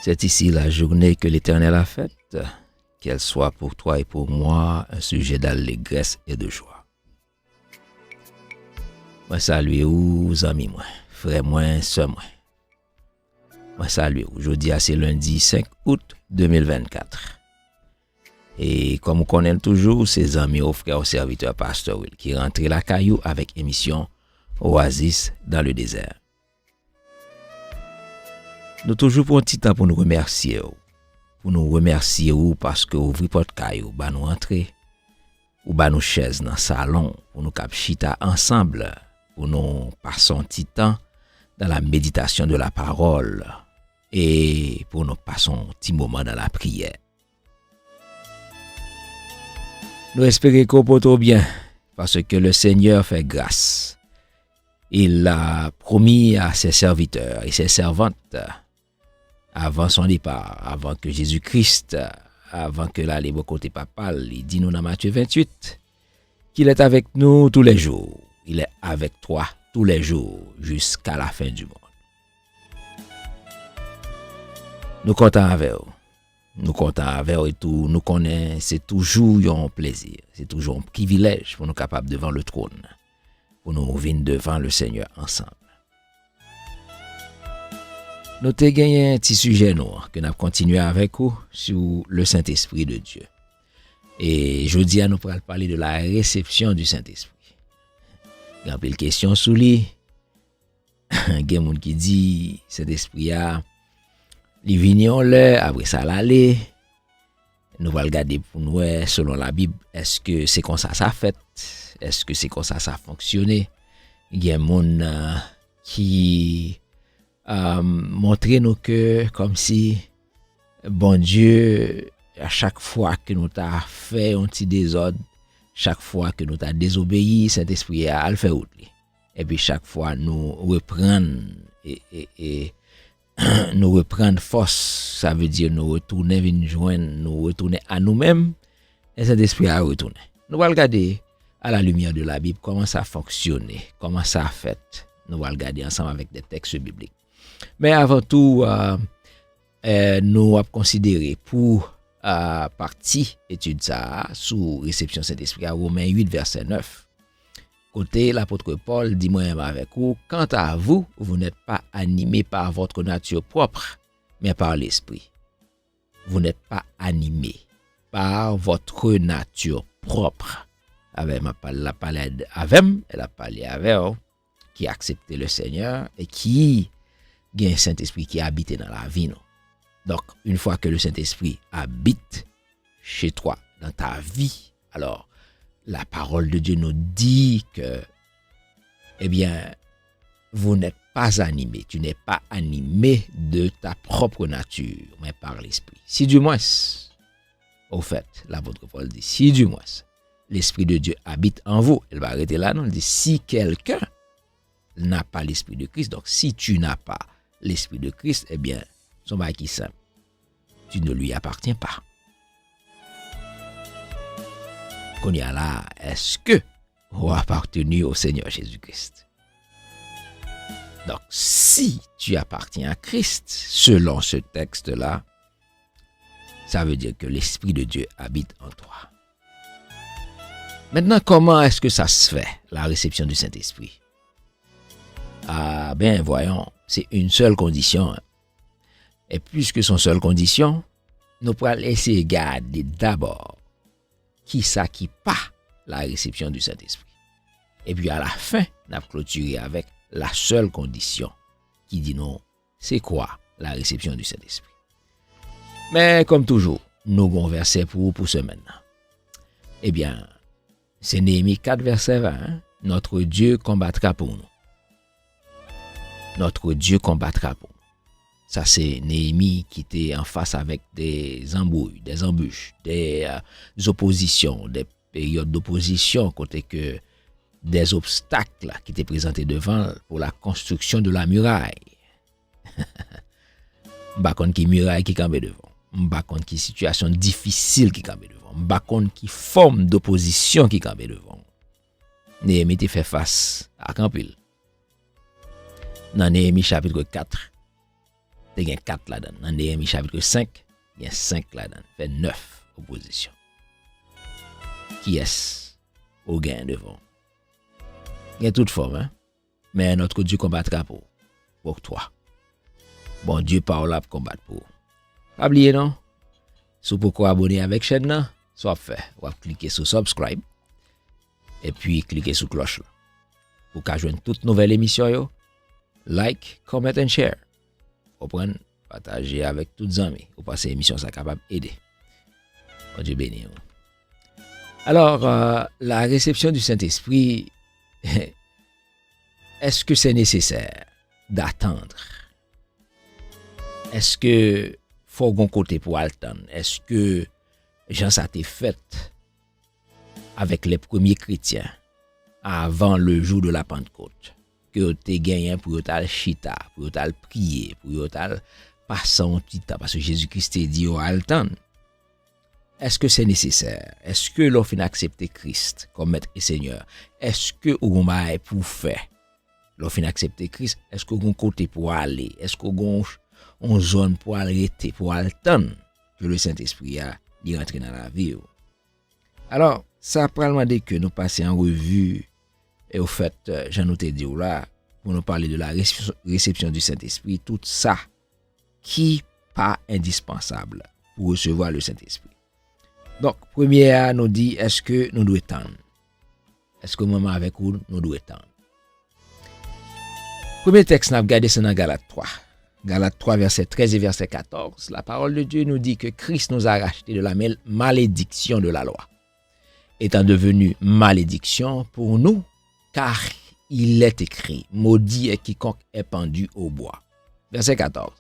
C'est ici la journée que l'Éternel a faite, qu'elle soit pour toi et pour moi un sujet d'allégresse et de joie. Moi salue vous, amis moi, frère moi, sœur moi. Moi salue vous. Aujourd'hui, c'est lundi 5 août 2024. Et comme on connaît toujours, ses amis, aux frères, aux serviteurs, Pasteur Will, qui rentrent la caillou avec émission Oasis dans le désert. Nous toujours pour un petit temps pour nous remercier. Pour nous remercier parce que vous ouvrez votre caillou, bah nous entrer, ou bah nous chaises dans le salon, pour nous cap chita ensemble, pour nous passer un petit temps dans la méditation de la parole et pour nous passer un petit moment dans la prière. Nous espérons qu'on peut tout bien parce que le Seigneur fait grâce. Il l'a promis à ses serviteurs et ses servantes avant son départ, avant que Jésus-Christ, avant que l'aller au côté papal, il dit nous dans Matthieu 28 qu'il est avec nous tous les jours. Il est avec toi tous les jours jusqu'à la fin du monde. Nous comptons avec vous. Nous comptons avec eux et tout, nous connaissons, c'est toujours un plaisir, c'est toujours un privilège pour nous capables devant le trône, pour nous venir devant le Seigneur ensemble. Nous avons gagné un petit sujet que nous avons continué avec vous sur le Saint-Esprit de Dieu. Et jeudi, nous allons parler de la réception du Saint-Esprit. Il y a une question sous lui. Il y a quelqu'un qui dit Saint-Esprit a. Li vini on le, après ça l'aller. Nous allons regarder pour nous, selon la Bible, est-ce que c'est comme ça fait? Est-ce que c'est comme ça fonctionne? Il y a des gens qui montrent nous que comme si, bon Dieu, à chaque fois que nous avons fait un petit désordre, chaque fois que nous avons désobéi, Saint-Esprit a le fait. Et puis chaque fois nous reprenons et nous reprendre force, ça veut dire nous retourner nous retourner à nous-mêmes et cet esprit a retourné. Nous allons regarder à la lumière de la Bible comment ça fonctionne, comment ça a fait. Nous allons regarder ensemble avec des textes bibliques. Mais avant tout, nous allons considérer pour partie étude ça sous réception Saint-Esprit à Romains 8 verset 9. Côté l'apôtre Paul dit moi avec vous, quant à vous, vous n'êtes pas animés par votre nature propre, mais par l'esprit. Vous n'êtes pas animés par votre nature propre. Elle a parlé avec eux, qui a accepté le Seigneur et qui a un Saint-Esprit qui habite dans la vie. Donc, une fois que le Saint-Esprit habite chez toi, dans ta vie, alors, la parole de Dieu nous dit que, eh bien, vous n'êtes pas animé, tu n'es pas animé de ta propre nature, mais par l'Esprit. Si du moins, au fait, l'apôtre Paul dit, si du moins, l'Esprit de Dieu habite en vous, elle va arrêter là, non, elle dit, si quelqu'un n'a pas l'Esprit de Christ, donc si tu n'as pas l'Esprit de Christ, eh bien, son bail qui simple, tu ne lui appartiens pas. Qu'on y a là, est-ce que vous appartenez au Seigneur Jésus-Christ? Donc, si tu appartiens à Christ, selon ce texte-là, ça veut dire que l'Esprit de Dieu habite en toi. Maintenant, comment est-ce que ça se fait, la réception du Saint-Esprit? Ah ben, voyons, c'est une seule condition. Et puisque son seule condition, nous pourrons essayer de garder d'abord qui ça qui pas la réception du Saint-Esprit. Et puis à la fin, on a clôturé avec la seule condition qui dit non, c'est quoi la réception du Saint-Esprit. Mais comme toujours, nous avons verset pour ce maintenant. Eh bien, c'est Néhémie 4 verset 20. Notre Dieu combattra pour nous. Notre Dieu combattra pour nous. Ça, c'est Néhémie qui était en face avec des embrouilles, des embûches, des oppositions, des périodes d'opposition, côté que des obstacles qui étaient présentés devant pour la construction de la muraille. Par contre, qui muraille qui campait devant. Par contre, qui situation difficile qui campait devant. Par contre, qui forme d'opposition qui campait devant. Néhémie te fait face à Campil. Dans Néhémie chapitre 4, te gen 4 là-dedans. Dans Néhémie chapitre 5, il y a 5 là-dedans. Fait 9 oppositions. Qui est-ce au gain devant? Il y a toute forme, hein? Mais notre Dieu combattra pour toi. Bon Dieu parle là pour combattre pour. Pas oublier, non? Si vous pouvez abonner avec chaîne, non? Soit fait. Vous cliquer sur subscribe. Et puis cliquer sur cloche là. Pour qu'à joindre toute nouvelle émission, yo. Like, comment and share. Vous prenez, partager avec tous les amis. Vous passez l'émission, ça capable d'aider. Bon Dieu béni. Alors, la réception du Saint-Esprit, est-ce que c'est nécessaire d'attendre? Est-ce que faut qu'on côté pour attendre? Est-ce que Jean ça t'est fait avec les premiers chrétiens avant le jour de la Pentecôte? Que tu gagné pour t'al chita, pour t'al prier, pour t'al passer un petit temps parce que Jésus-Christ t'a dit au attendre. Est-ce que c'est nécessaire? Est-ce que l'on fin accepter Christ comme maître et Seigneur? Est-ce que on va pour faire? L'on fin accepter Christ, est-ce que on côté pour aller? Est-ce qu'on on zone pour arrêter pour attendre que le Saint-Esprit a d'y rentrer dans la vie? Alors, ça probablement dès que nous passions en revue et au fait, j'en ai dit là, pour nous parler de la réception du Saint-Esprit, tout ça qui pas indispensable pour recevoir le Saint-Esprit. Donc, première nous dit, est-ce que nous devons attendre? Est-ce que moment avec vous, nous devons attendre? Premier texte, nous avons regardé, c'est dans Galates 3. Galates 3, verset 13 et verset 14. La parole de Dieu nous dit que Christ nous a rachetés de la malédiction de la loi, étant devenu malédiction pour nous, car il est écrit, maudit est quiconque est pendu au bois. Verset 14.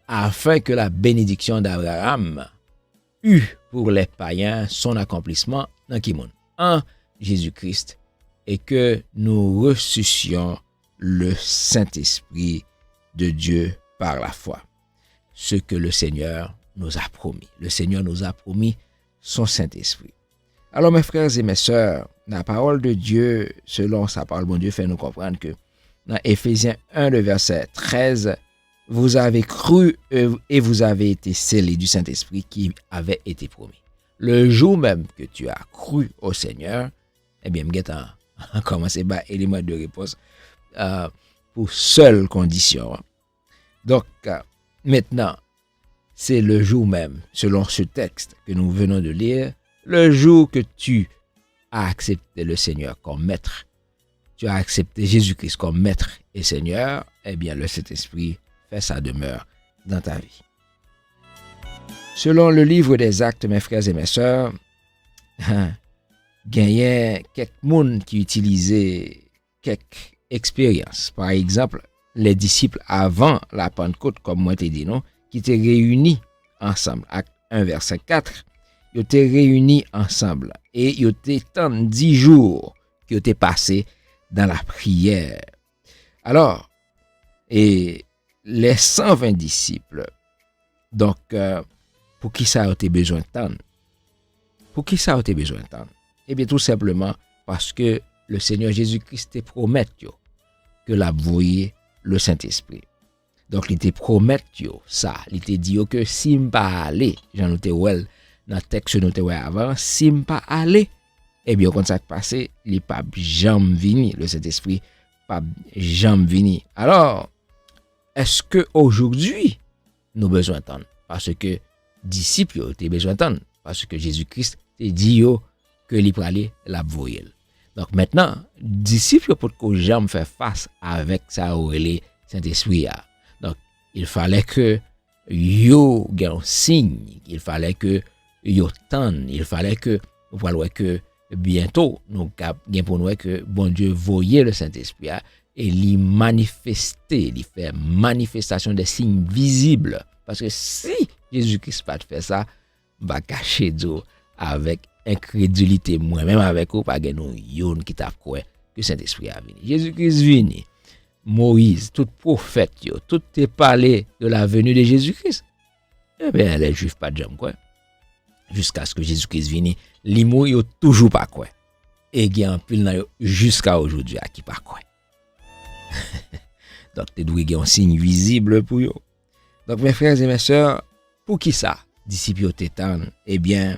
Afin que la bénédiction d'Abraham eût pour les païens son accomplissement dans qui monde? En Jésus-Christ, et que nous ressuscions le Saint-Esprit de Dieu par la foi. Ce que le Seigneur nous a promis. Le Seigneur nous a promis son Saint-Esprit. Alors mes frères et mes sœurs, la parole de Dieu, selon sa parole, bon Dieu fait nous comprendre que dans Éphésiens 1, le verset 13, vous avez cru et vous avez été scellés du Saint-Esprit qui avait été promis. Le jour même que tu as cru au Seigneur, eh bien, je vais commencer par élément de réponse pour seule condition. Donc, maintenant, c'est le jour même, selon ce texte que nous venons de lire, le jour que tu as accepté le Seigneur comme maître, tu as accepté Jésus-Christ comme maître et Seigneur, eh bien, le Saint-Esprit fait sa demeure dans ta vie. Selon le livre des Actes, mes frères et mes sœurs, il y a quelques monde qui utilisaient quelques expériences. Par exemple, les disciples avant la Pentecôte, comme moi t'ai dit, non, qui étaient réunis ensemble. Acte 1, verset 4. Ils étaient réunis ensemble et ils étaient tant 10 jours qu'ils étaient passés dans la prière. Alors, et les 120 disciples, donc, pour qui ça a été besoin de temps? Pour qui ça a été besoin de temps? Eh bien, tout simplement parce que le Seigneur Jésus-Christ te promet que la voyait le Saint-Esprit. Donc, il te promet ça. Il te dit que si je pas aller, j'en noté well dans le texte noté avant, si je pas aller, eh bien, quand ça passe, il n'est pas jamais venu. Le Saint-Esprit pas jamais venu. Alors, est-ce que aujourd'hui nous avons besoin d'attendre? Parce que disciples ont besoin d'attendre. Parce que Jésus-Christ te dit que il peut aller la voyer. Donc maintenant, disciples pour que jamais faire face avec ça ou le Saint-Esprit. Donc il fallait que yo gagne signe, il fallait que yo tende, il fallait que voilà que bientôt nous gagne pour nous que bon Dieu voyait le Saint-Esprit et lui manifester, lui faire manifestation des signes visibles. Parce que si Jésus-Christ pas fait ça, va cacher Dieu avec incrédulité, moi-même avec vous, pas nous yon qui t'a quoi que Saint-Esprit a venu. Jésus-Christ venu, Moïse, tout prophète, tout est parlé de la venue de Jésus-Christ. Eh bien, les Juifs pas de jam quoi. Jusqu'à ce que Jésus-Christ vienne, les mots yo toujours pas quoi. Et il y a un pile jusqu'à aujourd'hui à qui pas quoi. Donc, tu dois avoir un signe visible pour eux. Donc, mes frères et mes sœurs, pour qui ça, disciples tétan? Eh bien,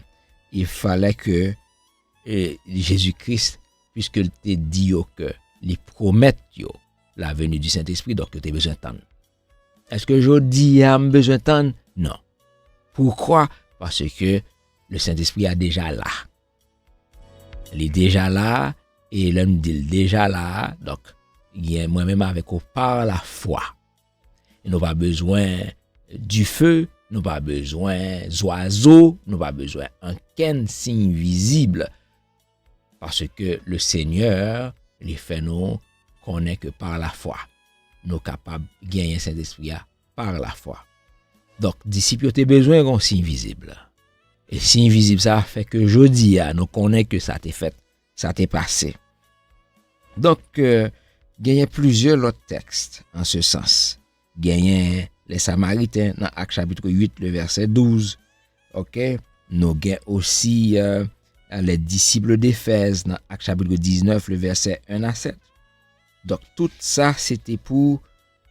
il fallait que Jésus-Christ, puisqu'il te dit que il promet la venue du Saint-Esprit, donc tu as besoin de temps. Est-ce que je dis besoin de temps? Non. Pourquoi? Parce que le Saint-Esprit est déjà là. Il est déjà là, et l'homme dit déjà là, donc il y a moi-même avec vous par la foi. Nous n'avons pas besoin du feu, nous n'avons pas besoin d'oiseaux, nous n'avons pas besoin d'aucun signe visible. Parce que le Seigneur, les fait nous connaît que par la foi. Nous sommes capables de gagner Saint-Esprit par la foi. Donc, disciples ont besoin d'un signe visible. Et signe visible, ça fait que jeudi, nous connaissons que ça t'est fait, ça t'est passé. Donc, il y a plusieurs autres textes en ce sens. Il y a les Samaritains dans Actes chapitre 8, le verset 12. Ok? Nous avons aussi les disciples d'Éphèse dans Actes chapitre 19, le verset 1 à 7. Donc, tout ça, c'était pour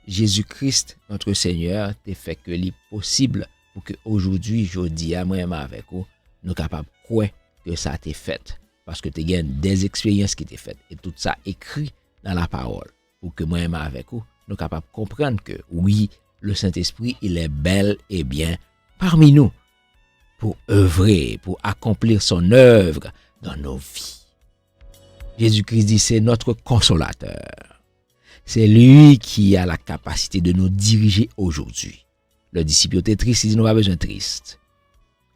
Jésus-Christ, notre Seigneur, t'es fait que l'est possible pour que aujourd'hui, jeudi, à moi-même avec vous, nous sommes capables de croire que ça a été fait. Parce que tu as des expériences qui étaient faites. Et tout ça écrit dans la parole. Pour que moi-même avec vous, nous sommes capables de comprendre que oui, le Saint-Esprit, il est bel et bien parmi nous. Pour œuvrer, pour accomplir son œuvre dans nos vies. Jésus-Christ dit, c'est notre consolateur. C'est lui qui a la capacité de nous diriger aujourd'hui. Le disciple était triste, il dit, nous n'avons pas besoin de triste.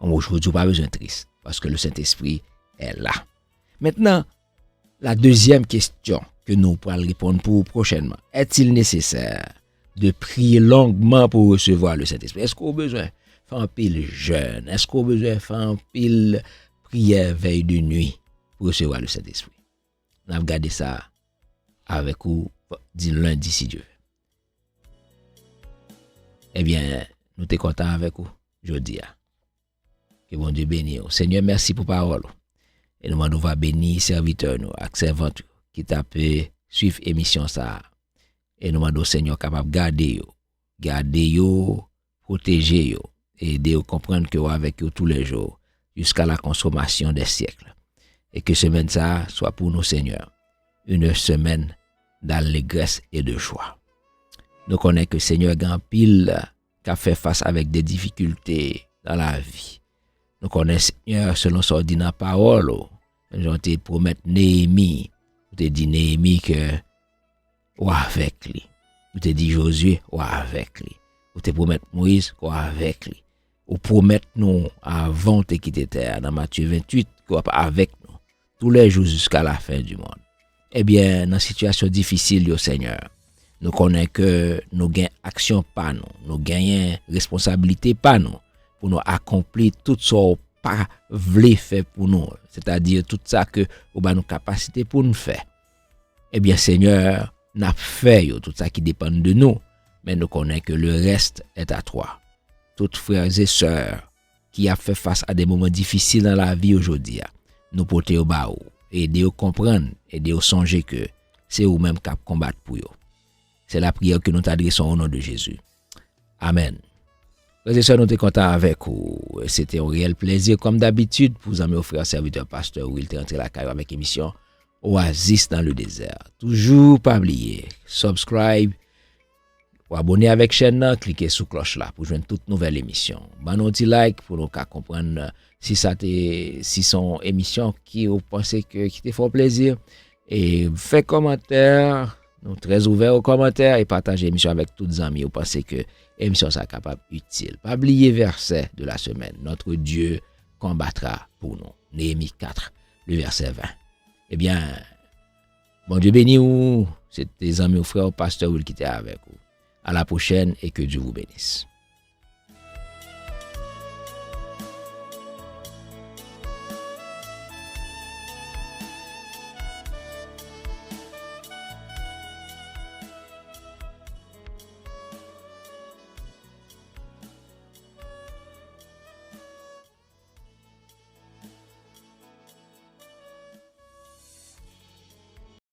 Aujourd'hui, nous n'avons pas besoin de triste, parce que le Saint-Esprit est là. Maintenant, la deuxième question que nous pourrons répondre pour prochainement. Est-il nécessaire de prier longuement pour recevoir le Saint-Esprit? Est-ce qu'on a besoin de faire un pile jeûne? Est-ce qu'on a besoin de faire un pile prière veille de nuit pour recevoir le Saint-Esprit? On a regardé ça avec vous lundi si Dieu veut. Eh bien, nous sommes contents avec vous aujourd'hui. Que bon Dieu bénisse. Seigneur, merci pour la parole. Et nous allons bénir serviteurs, nous, servants qui tapent suivre l'émission ça. Et nous demandons Seigneur capable de garder yo, protéger yo, et de comprendre que avec eux tous les jours, jusqu'à la consommation des siècles. Et que semaine ça soit pour nous, Seigneur, une semaine d'allégresse et de joie. Nous connaissons que Seigneur grand pile qui a fait face avec des difficultés dans la vie. Nous connaissons Seigneur selon son dit dans la parole. Nous avons te promettre Néhémie. Nous te dit Néhémie que ou avec lui. Nous te dit Josué ou avec lui. Nous te promettre Moïse ou avec lui. Ou promettre nous avant de quitter terre dans Matthieu 28 ou avec nous tous les jours jusqu'à la fin du monde. Eh bien, dans une situation difficile, yo Seigneur, nous connaissons que nous gagnons action pas nous, nous gagnons responsabilité pas nous, pour nous accomplir tout ce qu'on pas voulu faire pour nous, c'est-à-dire tout ça que nous avons capacité pour nous faire. Eh bien, Seigneur, nous avons fait tout ça qui dépend de nous, mais nous connaissons que le reste est à toi. Toutes frères et sœurs qui ont fait face à des moments difficiles dans la vie aujourd'hui, nous porter au bas et de comprendre et de songer que c'est eux-mêmes qui combattent pour eux. C'est la prière que nous t'adressons au nom de Jésus. Amen. Frères et sœurs, nous sommes contents avec vous. C'était un réel plaisir, comme d'habitude, pour vous amener au frère serviteur pasteur Will te rentrer la caillou avec l'émission Oasis dans le désert. Toujours pas oublier, subscribe, ou abonner avec chaîne, cliquez sur cloche là pour joindre toute nouvelle émission. Ban un petit like pour nous comprendre si son émission qui vous pensez que qui te fait plaisir et fait commentaire, nous très ouverts aux commentaires et partagez l'émission avec tous les amis. Vous pensez que l'émission sera capable utile. Pas oublier verset de la semaine. Notre Dieu combattra pour nous. Néhémie 4, le verset 20. Eh bien, bon Dieu béni vous. C'est tes amis ou frères, pasteur Will qui était avec vous. À la prochaine et que Dieu vous bénisse.